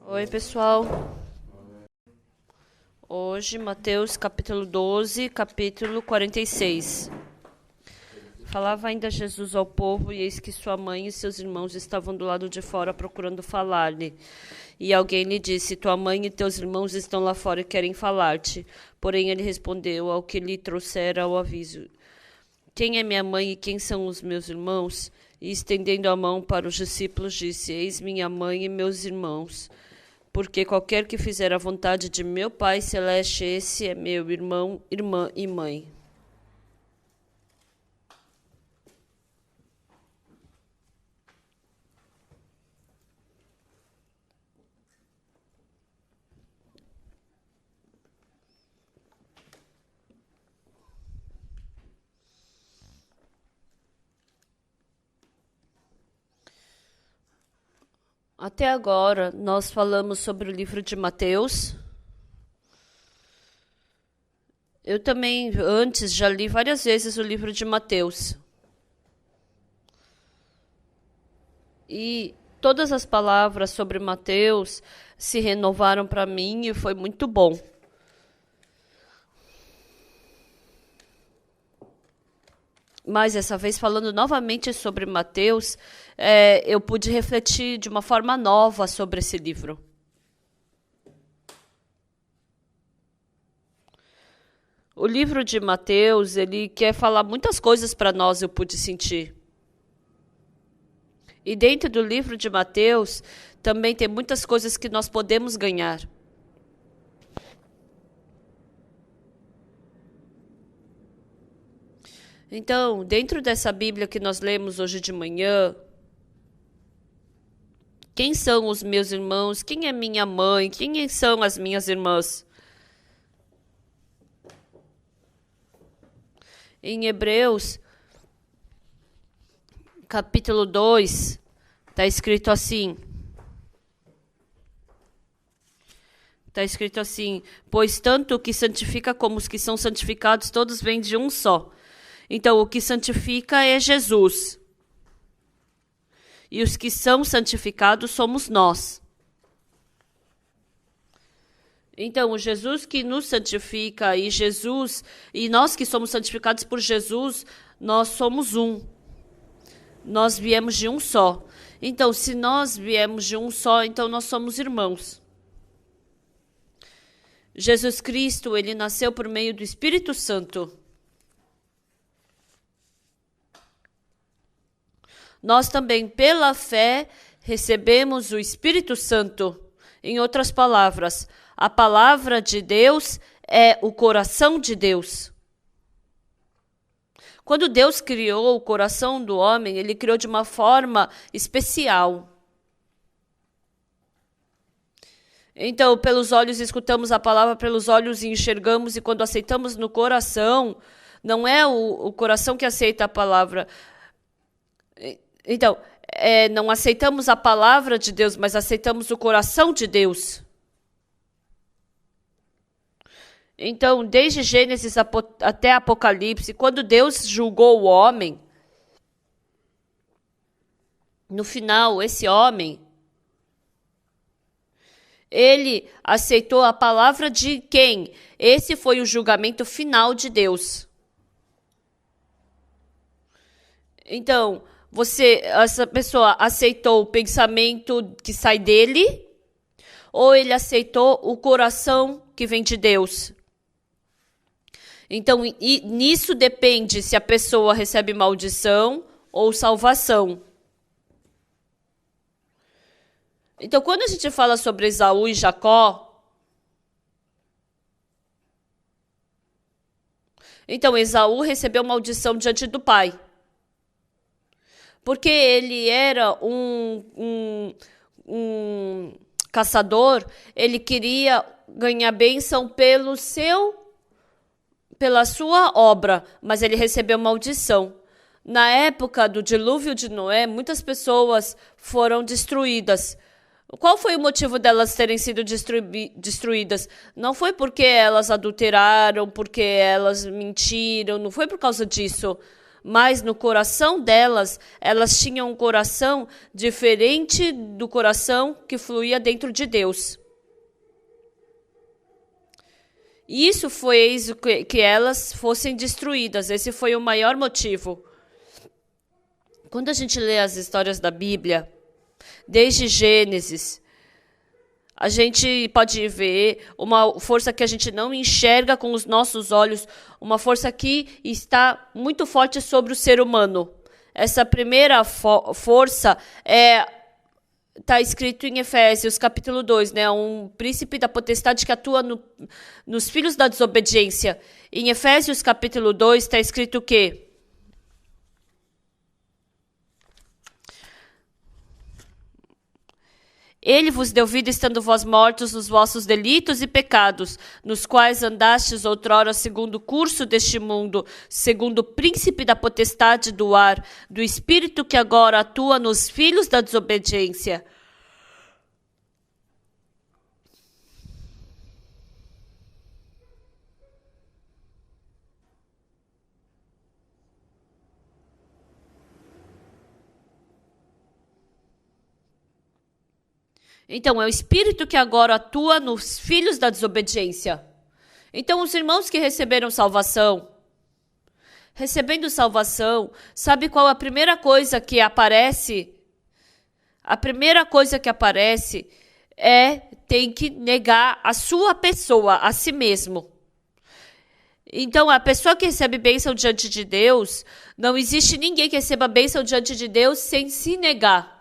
Oi, pessoal. Hoje, Mateus capítulo 12, capítulo 46. Falava ainda Jesus ao povo, e eis que sua mãe e seus irmãos estavam do lado de fora procurando falar-lhe. E alguém lhe disse: tua mãe e teus irmãos estão lá fora e querem falar-te. Porém ele respondeu ao que lhe trouxera o aviso: quem é minha mãe e quem são os meus irmãos? E estendendo a mão para os discípulos, disse: eis minha mãe e meus irmãos. Porque qualquer que fizer a vontade de meu Pai Celeste, esse é meu irmão, irmã e mãe. Até agora, nós falamos sobre o livro de Mateus. Eu também, antes, já li várias vezes o livro de Mateus. E todas as palavras sobre Mateus se renovaram para mim e foi muito bom. Mas essa vez, falando novamente sobre Mateus, eu pude refletir de uma forma nova sobre esse livro. O livro de Mateus, ele quer falar muitas coisas para nós, eu pude sentir. E dentro do livro de Mateus, também tem muitas coisas que nós podemos ganhar. Então, dentro dessa Bíblia que nós lemos hoje de manhã, quem são os meus irmãos? Quem é minha mãe? Quem são as minhas irmãs? Em Hebreus, capítulo 2, está escrito assim. Está escrito assim: pois tanto o que santifica como os que são santificados, todos vêm de um só. Então, o que santifica é Jesus. E os que são santificados somos nós. Então, o Jesus que nos santifica e nós que somos santificados por Jesus, nós somos um. Nós viemos de um só. Então, se nós viemos de um só, então nós somos irmãos. Jesus Cristo, ele nasceu por meio do Espírito Santo. Nós também, pela fé, recebemos o Espírito Santo. Em outras palavras, a palavra de Deus é o coração de Deus. Quando Deus criou o coração do homem, ele criou de uma forma especial. Então, pelos olhos escutamos a palavra, pelos olhos enxergamos, e quando aceitamos no coração, não é o coração que aceita a palavra. Então, não aceitamos a palavra de Deus, mas aceitamos o coração de Deus. Então, desde Gênesis até Apocalipse, quando Deus julgou o homem, no final, esse homem, ele aceitou a palavra de quem? Esse foi o julgamento final de Deus. Então, essa pessoa aceitou o pensamento que sai dele, ou ele aceitou o coração que vem de Deus? Então, nisso depende se a pessoa recebe maldição ou salvação. Então, quando a gente fala sobre Esaú e Jacó, então Esaú recebeu maldição diante do pai. Porque ele era um caçador, ele queria ganhar bênção pela sua obra, mas ele recebeu maldição. Na época do dilúvio de Noé, muitas pessoas foram destruídas. Qual foi o motivo delas terem sido destruídas? Não foi porque elas adulteraram, porque elas mentiram, não foi por causa disso. Mas no coração delas, elas tinham um coração diferente do coração que fluía dentro de Deus. E isso fez que elas fossem destruídas. Esse foi o maior motivo. Quando a gente lê as histórias da Bíblia, desde Gênesis, a gente pode ver uma força que a gente não enxerga com os nossos olhos, uma força que está muito forte sobre o ser humano. Essa primeira força está escrito em Efésios, capítulo 2, né? Um príncipe da potestade que atua nos filhos da desobediência. Em Efésios, capítulo 2, está escrito o quê? Ele vos deu vida estando vós mortos nos vossos delitos e pecados, nos quais andastes outrora segundo o curso deste mundo, segundo o príncipe da potestade do ar, do espírito que agora atua nos filhos da desobediência. Então, é o espírito que agora atua nos filhos da desobediência. Então, os irmãos que receberam salvação, recebendo salvação, sabe qual a primeira coisa que aparece? A primeira coisa que aparece tem que negar a sua pessoa, a si mesmo. Então, a pessoa que recebe bênção diante de Deus, não existe ninguém que receba bênção diante de Deus sem se negar.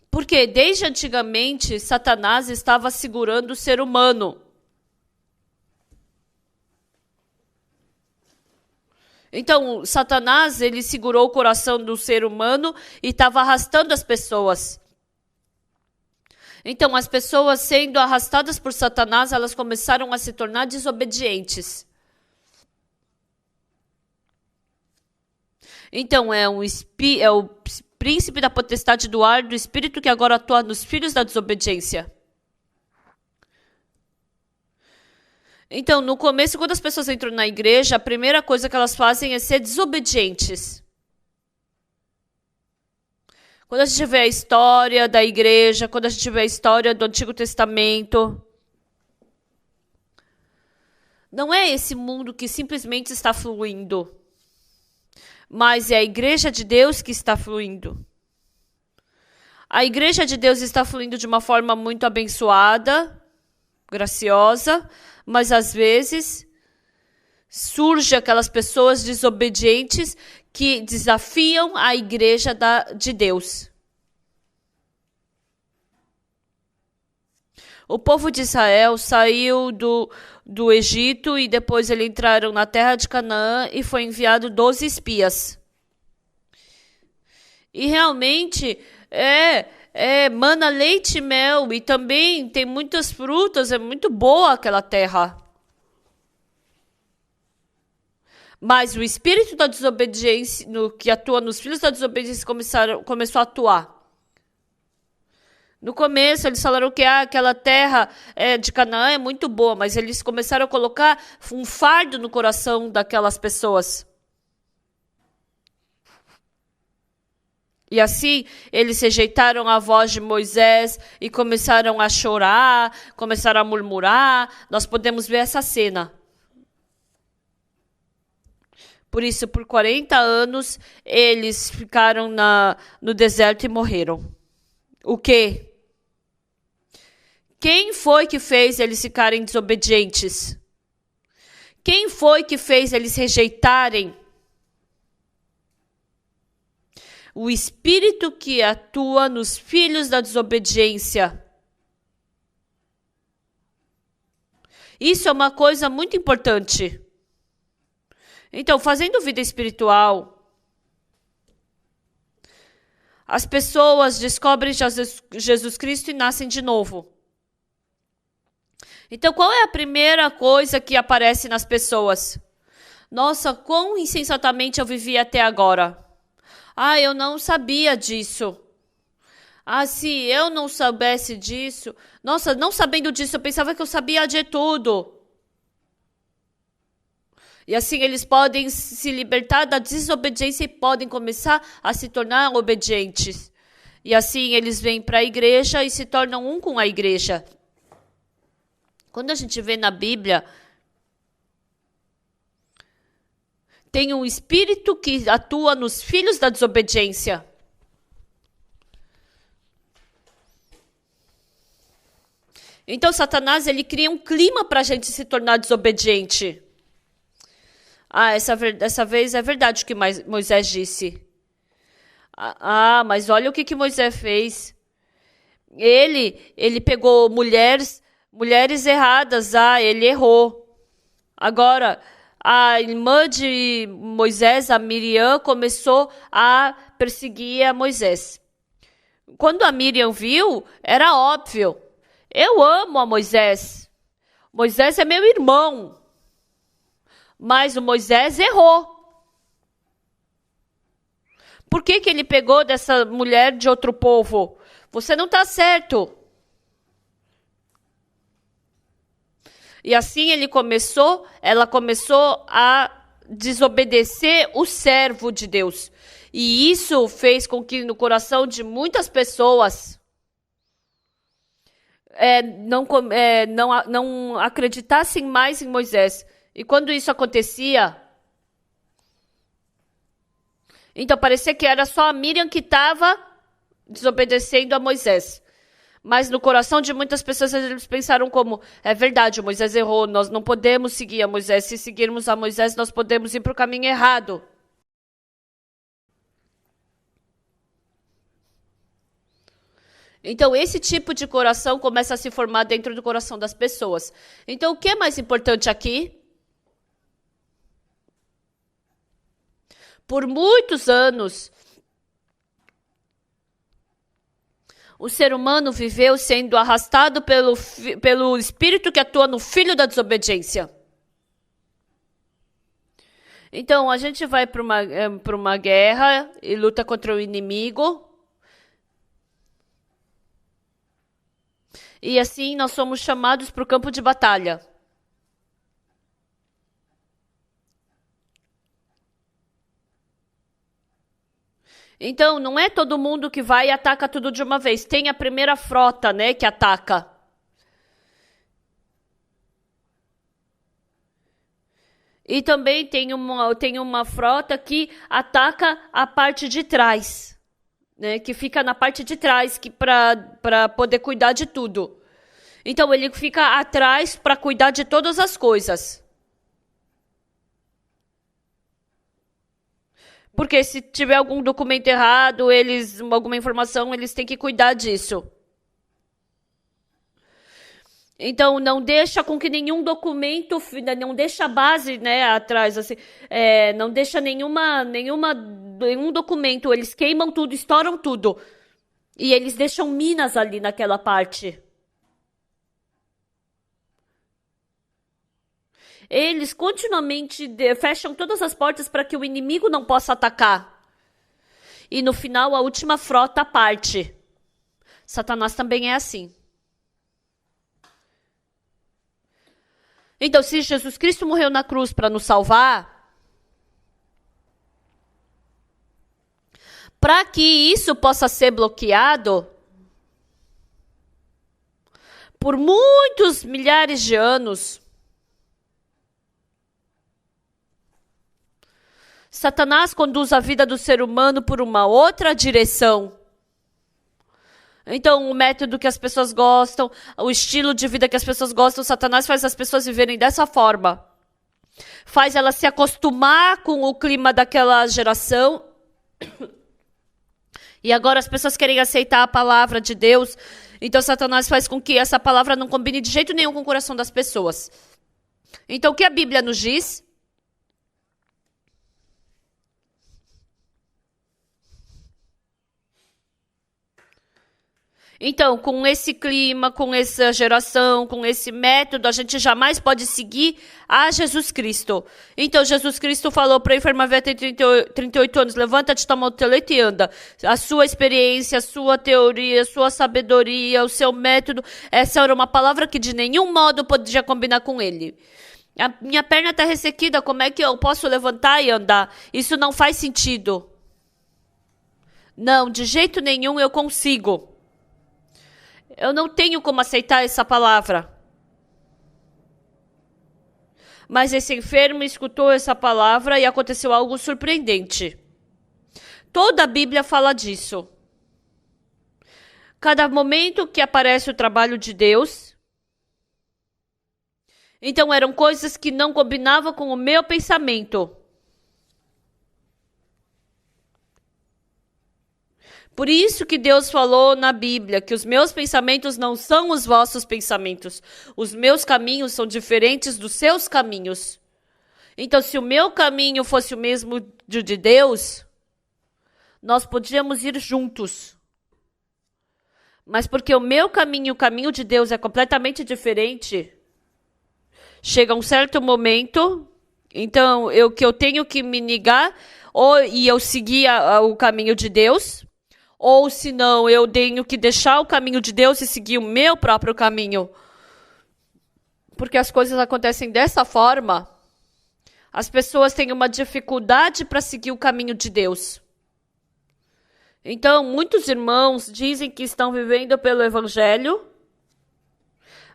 Porque desde antigamente, Satanás estava segurando o ser humano. Então, Satanás, ele segurou o coração do ser humano e estava arrastando as pessoas. Então, as pessoas sendo arrastadas por Satanás, elas começaram a se tornar desobedientes. Então, é o príncipe da potestade do ar, do espírito que agora atua nos filhos da desobediência. Então, no começo, quando as pessoas entram na igreja, a primeira coisa que elas fazem é ser desobedientes. Quando a gente vê a história da igreja, quando a gente vê a história do Antigo Testamento, não é esse mundo que simplesmente está fluindo, mas é a igreja de Deus que está fluindo. A igreja de Deus está fluindo de uma forma muito abençoada, graciosa, mas às vezes surge aquelas pessoas desobedientes que desafiam a igreja de Deus. O povo de Israel saiu do Egito e depois eles entraram na terra de Canaã e foi enviado 12 espias. E realmente mana leite e mel e também tem muitas frutas, é muito boa aquela terra. Mas o espírito da desobediência, que atua nos filhos da desobediência, começou a atuar. No começo, eles falaram que aquela terra de Canaã é muito boa, mas eles começaram a colocar um fardo no coração daquelas pessoas. E assim, eles rejeitaram a voz de Moisés e começaram a chorar, começaram a murmurar. Nós podemos ver essa cena. Por isso, por 40 anos, eles ficaram no deserto e morreram. O quê? Quem foi que fez eles ficarem desobedientes? Quem foi que fez eles rejeitarem? O espírito que atua nos filhos da desobediência. Isso é uma coisa muito importante. Então, fazendo vida espiritual, as pessoas descobrem Jesus Cristo e nascem de novo. Então, qual é a primeira coisa que aparece nas pessoas? Nossa, quão insensatamente eu vivi até agora. Eu não sabia disso. Se eu não soubesse disso... Nossa, não sabendo disso, eu pensava que eu sabia de tudo. E assim eles podem se libertar da desobediência e podem começar a se tornar obedientes. E assim eles vêm para a igreja e se tornam um com a igreja. Quando a gente vê na Bíblia, tem um espírito que atua nos filhos da desobediência. Então, Satanás, ele cria um clima para a gente se tornar desobediente. Essa vez é verdade o que Moisés disse. Mas olha o que Moisés fez. Ele pegou mulheres erradas. Ele errou. Agora, a irmã de Moisés, a Miriam, começou a perseguir a Moisés. Quando a Miriam viu, era óbvio. Eu amo a Moisés. Moisés é meu irmão. Mas o Moisés errou. Por que ele pegou dessa mulher de outro povo? Você não está certo. E assim ela começou a desobedecer o servo de Deus. E isso fez com que no coração de muitas pessoas não acreditassem mais em Moisés. E quando isso acontecia, então parecia que era só a Miriam que estava desobedecendo a Moisés. Mas no coração de muitas pessoas eles pensaram como, é verdade, Moisés errou, nós não podemos seguir a Moisés. Se seguirmos a Moisés, nós podemos ir para o caminho errado. Então, esse tipo de coração começa a se formar dentro do coração das pessoas. Então, o que é mais importante aqui? Por muitos anos, o ser humano viveu sendo arrastado pelo espírito que atua no filho da desobediência. Então, a gente vai para uma guerra e luta contra o inimigo. E assim nós somos chamados para o campo de batalha. Então, não é todo mundo que vai e ataca tudo de uma vez. Tem a primeira frota, né, que ataca. E também tem uma frota que ataca a parte de trás, né, que fica na parte de trás para poder cuidar de tudo. Então, ele fica atrás para cuidar de todas as coisas. Porque se tiver algum documento errado, alguma informação, eles têm que cuidar disso. Então, não deixa com que nenhum documento, não deixa a base, né, atrás, assim, não deixa nenhum documento, eles queimam tudo, estouram tudo. E eles deixam minas ali naquela parte. Eles continuamente fecham todas as portas para que o inimigo não possa atacar. E no final, a última frota parte. Satanás também é assim. Então, se Jesus Cristo morreu na cruz para nos salvar, para que isso possa ser bloqueado, por muitos milhares de anos, Satanás conduz a vida do ser humano por uma outra direção. Então, o método que as pessoas gostam, o estilo de vida que as pessoas gostam, Satanás faz as pessoas viverem dessa forma. Faz elas se acostumar com o clima daquela geração. E agora as pessoas querem aceitar a palavra de Deus. Então, Satanás faz com que essa palavra não combine de jeito nenhum com o coração das pessoas. Então, o que a Bíblia nos diz? Então, com esse clima, com essa geração, com esse método, a gente jamais pode seguir a Jesus Cristo. Então, Jesus Cristo falou para a enferma tem 38 anos, levanta-te, toma o teu leito e anda. A sua experiência, a sua teoria, a sua sabedoria, o seu método, essa era uma palavra que de nenhum modo podia combinar com ele. A minha perna está ressequida, como é que eu posso levantar e andar? Isso não faz sentido. Não, de jeito nenhum eu consigo. Eu não tenho como aceitar essa palavra. Mas esse enfermo escutou essa palavra e aconteceu algo surpreendente. Toda a Bíblia fala disso. Cada momento que aparece o trabalho de Deus. Então eram coisas que não combinavam com o meu pensamento. Por isso que Deus falou na Bíblia que os meus pensamentos não são os vossos pensamentos. Os meus caminhos são diferentes dos seus caminhos. Então, se o meu caminho fosse o mesmo de Deus, nós podíamos ir juntos. Mas porque o meu caminho e o caminho de Deus é completamente diferente, chega um certo momento, então eu tenho que me negar e eu seguir o caminho de Deus, ou senão eu tenho que deixar o caminho de Deus e seguir o meu próprio caminho. Porque as coisas acontecem dessa forma, as pessoas têm uma dificuldade para seguir o caminho de Deus. Então, muitos irmãos dizem que estão vivendo pelo Evangelho,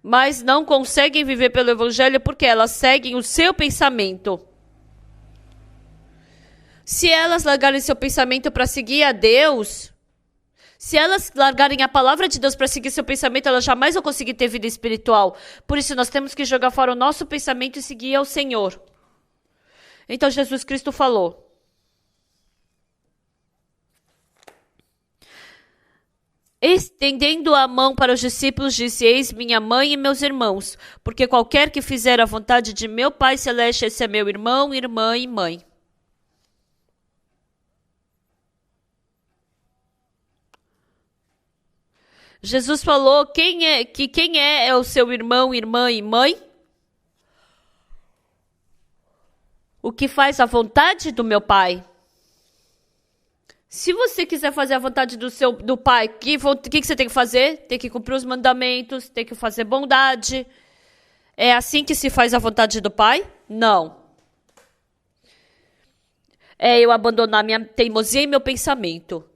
mas não conseguem viver pelo Evangelho porque elas seguem o seu pensamento. Se elas largarem seu pensamento para seguir a Deus, se elas largarem a palavra de Deus para seguir seu pensamento, elas jamais vão conseguir ter vida espiritual. Por isso, nós temos que jogar fora o nosso pensamento e seguir ao Senhor. Então, Jesus Cristo falou: estendendo a mão para os discípulos, disse: eis minha mãe e meus irmãos, porque qualquer que fizer a vontade de meu Pai Celeste, esse é meu irmão, irmã e mãe. Jesus falou quem é o seu irmão, irmã e mãe? O que faz a vontade do meu Pai. Se você quiser fazer a vontade do Pai, o que você tem que fazer? Tem que cumprir os mandamentos, tem que fazer bondade. É assim que se faz a vontade do Pai? Não. É eu abandonar minha teimosia e meu pensamento.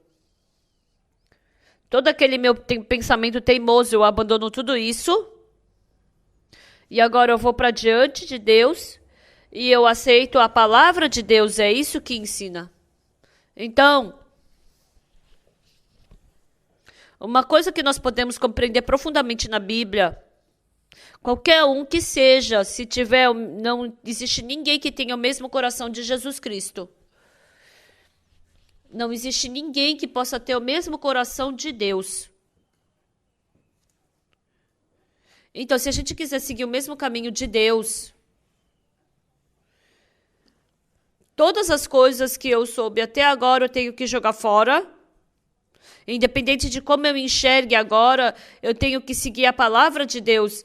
Todo aquele meu pensamento teimoso, eu abandono tudo isso. E agora eu vou para diante de Deus e eu aceito a palavra de Deus. É isso que ensina. Então, uma coisa que nós podemos compreender profundamente na Bíblia, qualquer um que seja, se tiver, não existe ninguém que tenha o mesmo coração de Jesus Cristo. Não existe ninguém que possa ter o mesmo coração de Deus. Então, se a gente quiser seguir o mesmo caminho de Deus, todas as coisas que eu soube até agora eu tenho que jogar fora. Independente de como eu enxergue agora, eu tenho que seguir a palavra de Deus.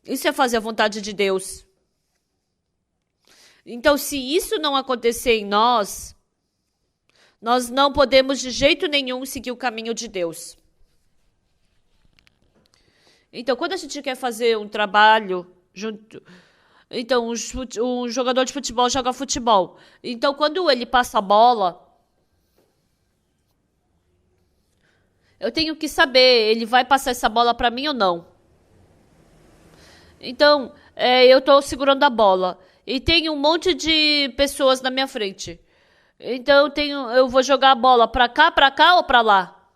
Isso é fazer a vontade de Deus. Então, se isso não acontecer em nós não podemos de jeito nenhum seguir o caminho de Deus. Então, quando a gente quer fazer um trabalho junto, então um jogador de futebol joga futebol. Então, quando ele passa a bola, eu tenho que saber, ele vai passar essa bola para mim ou não. Então, eu estou segurando a bola e tem um monte de pessoas na minha frente. Então, eu vou jogar a bola para cá ou para lá?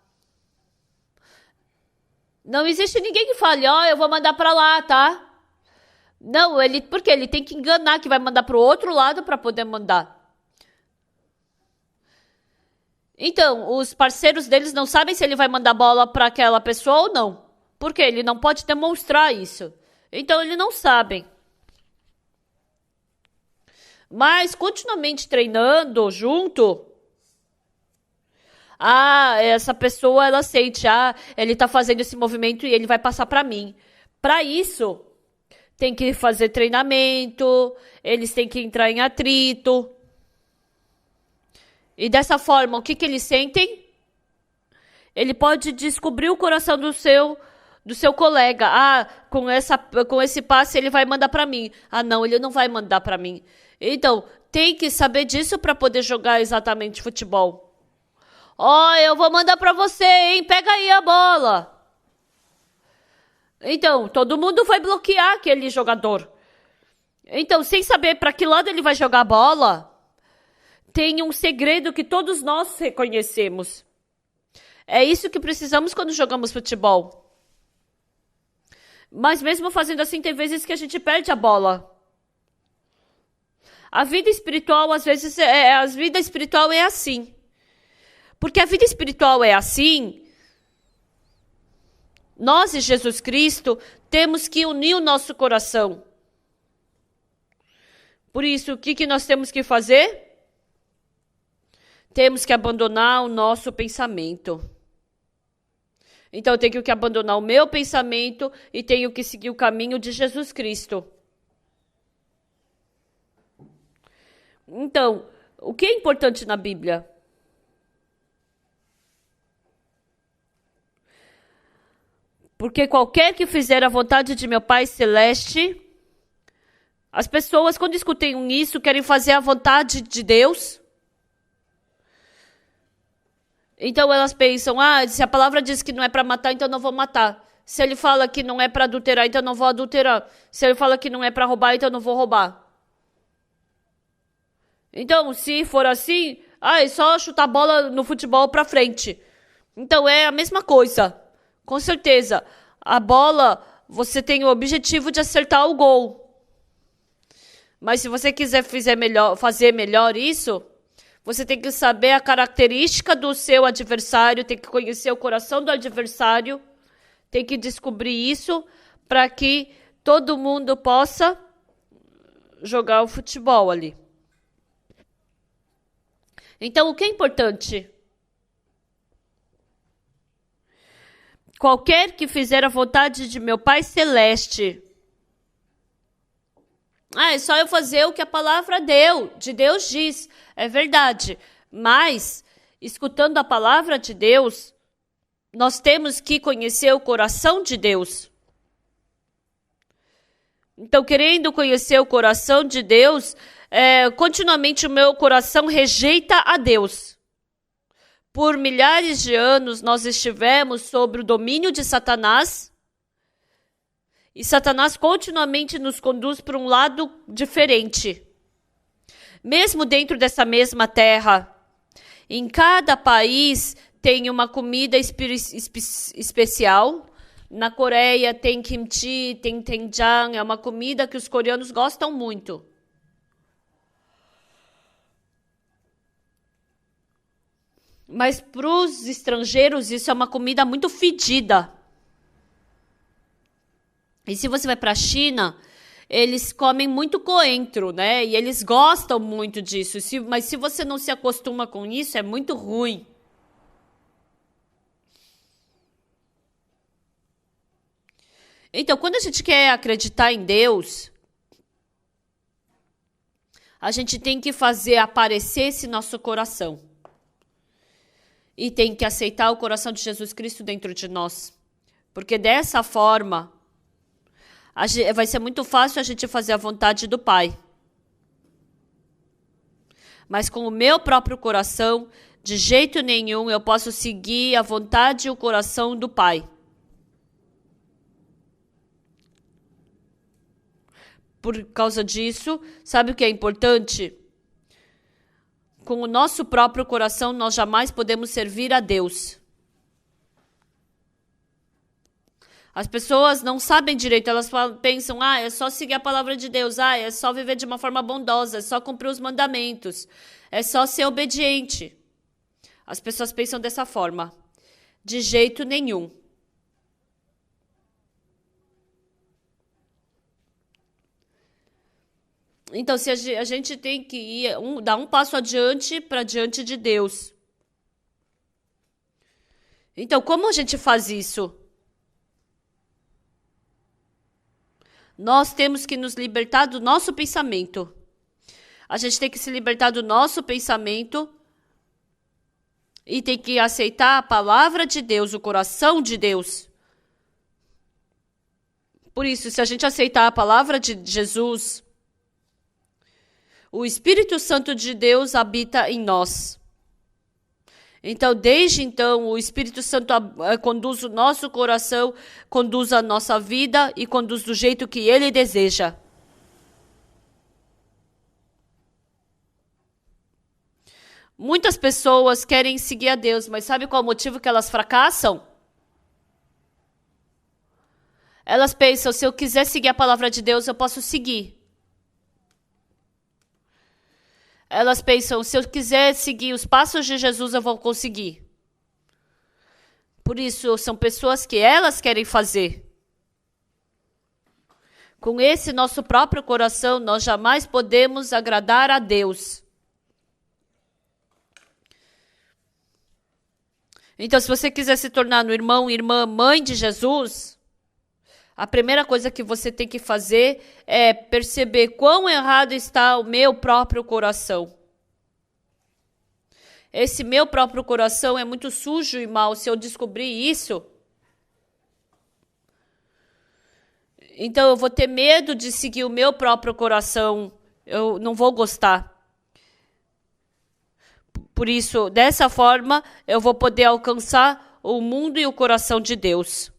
Não existe ninguém que fale, eu vou mandar para lá, tá? Não, porque ele tem que enganar que vai mandar para o outro lado para poder mandar. Então, os parceiros deles não sabem se ele vai mandar bola para aquela pessoa ou não. Porque ele não pode demonstrar isso. Então, eles não sabem. Mas, continuamente treinando junto, essa pessoa, ela sente, ele está fazendo esse movimento e ele vai passar para mim. Para isso, tem que fazer treinamento, eles têm que entrar em atrito. E dessa forma, o que eles sentem? Ele pode descobrir o coração do seu colega. Ah, com esse passe ele vai mandar para mim. Ah, não, ele não vai mandar para mim. Então, tem que saber disso para poder jogar exatamente futebol. Ó, eu vou mandar para você, hein? Pega aí a bola. Então, todo mundo vai bloquear aquele jogador. Então, sem saber para que lado ele vai jogar a bola, tem um segredo que todos nós reconhecemos. É isso que precisamos quando jogamos futebol. Mas mesmo fazendo assim, tem vezes que a gente perde a bola. A vida espiritual, às vezes, a vida espiritual é assim. Porque a vida espiritual é assim, nós e Jesus Cristo temos que unir o nosso coração. Por isso, o que nós temos que fazer? Temos que abandonar o nosso pensamento. Então, eu tenho que abandonar o meu pensamento e tenho que seguir o caminho de Jesus Cristo. Então, o que é importante na Bíblia? Porque qualquer que fizer a vontade de meu Pai Celeste, as pessoas, quando escutem isso, querem fazer a vontade de Deus. Então elas pensam, se a palavra diz que não é para matar, então não vou matar. Se ele fala que não é para adulterar, então não vou adulterar. Se ele fala que não é para roubar, então não vou roubar. Então, se for assim, é só chutar a bola no futebol para frente. Então é a mesma coisa. Com certeza, a bola, você tem o objetivo de acertar o gol. Mas se você quiser fazer melhor isso, você tem que saber a característica do seu adversário, tem que conhecer o coração do adversário, tem que descobrir isso para que todo mundo possa jogar o futebol ali. Então, o que é importante? Qualquer que fizer a vontade de meu Pai Celeste. É só eu fazer o que a palavra de Deus diz. É verdade. Mas, escutando a palavra de Deus, nós temos que conhecer o coração de Deus. Então, querendo conhecer o coração de Deus, continuamente o meu coração rejeita a Deus. Por milhares de anos, nós estivemos sob o domínio de Satanás. E Satanás continuamente nos conduz para um lado diferente. Mesmo dentro dessa mesma terra, em cada país tem uma comida especial. Na Coreia tem kimchi, tem doenjang, é uma comida que os coreanos gostam muito. Mas para os estrangeiros isso é uma comida muito fedida. E se você vai para a China, eles comem muito coentro, né? E eles gostam muito disso. Mas se você não se acostuma com isso, é muito ruim. Então, quando a gente quer acreditar em Deus, a gente tem que fazer aparecer esse nosso coração. E tem que aceitar o coração de Jesus Cristo dentro de nós. Porque dessa forma, vai ser muito fácil a gente fazer a vontade do Pai. Mas com o meu próprio coração, de jeito nenhum eu posso seguir a vontade e o coração do Pai. Por causa disso, sabe o que é importante? Com o nosso próprio coração, nós jamais podemos servir a Deus. As pessoas não sabem direito, elas pensam, é só seguir a palavra de Deus, é só viver de uma forma bondosa, é só cumprir os mandamentos, é só ser obediente. As pessoas pensam dessa forma. De jeito nenhum. Então, se a gente tem que dar um passo adiante para diante de Deus. Então, como a gente faz isso? Nós temos que nos libertar do nosso pensamento. A gente tem que se libertar do nosso pensamento e tem que aceitar a palavra de Deus, o coração de Deus. Por isso, se a gente aceitar a palavra de Jesus, o Espírito Santo de Deus habita em nós. Então, desde então, o Espírito Santo conduz o nosso coração, conduz a nossa vida e conduz do jeito que Ele deseja. Muitas pessoas querem seguir a Deus, mas sabe qual é o motivo que elas fracassam? Elas pensam, se eu quiser seguir a palavra de Deus, eu posso seguir. Elas pensam, se eu quiser seguir os passos de Jesus, eu vou conseguir. Por isso, são pessoas que elas querem fazer. Com esse nosso próprio coração, nós jamais podemos agradar a Deus. Então, se você quiser se tornar um irmão, irmã, mãe de Jesus, a primeira coisa que você tem que fazer é perceber quão errado está o meu próprio coração. Esse meu próprio coração é muito sujo e mau. Se eu descobrir isso, então eu vou ter medo de seguir o meu próprio coração. Eu não vou gostar. Por isso, dessa forma, eu vou poder alcançar o mundo e o coração de Deus.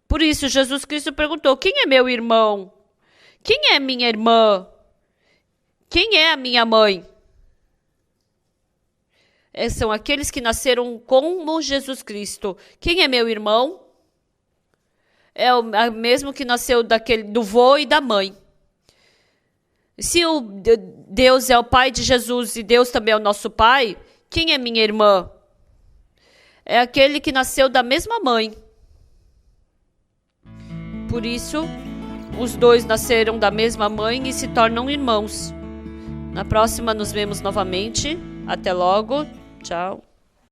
Por isso, Jesus Cristo perguntou, quem é meu irmão? Quem é minha irmã? Quem é a minha mãe? São aqueles que nasceram como Jesus Cristo. Quem é meu irmão? É o mesmo que nasceu do vô e da mãe. Se o Deus é o pai de Jesus e Deus também é o nosso pai, quem é minha irmã? É aquele que nasceu da mesma mãe. Por isso, os dois nasceram da mesma mãe e se tornam irmãos. Na próxima nos vemos novamente. Até logo. Tchau.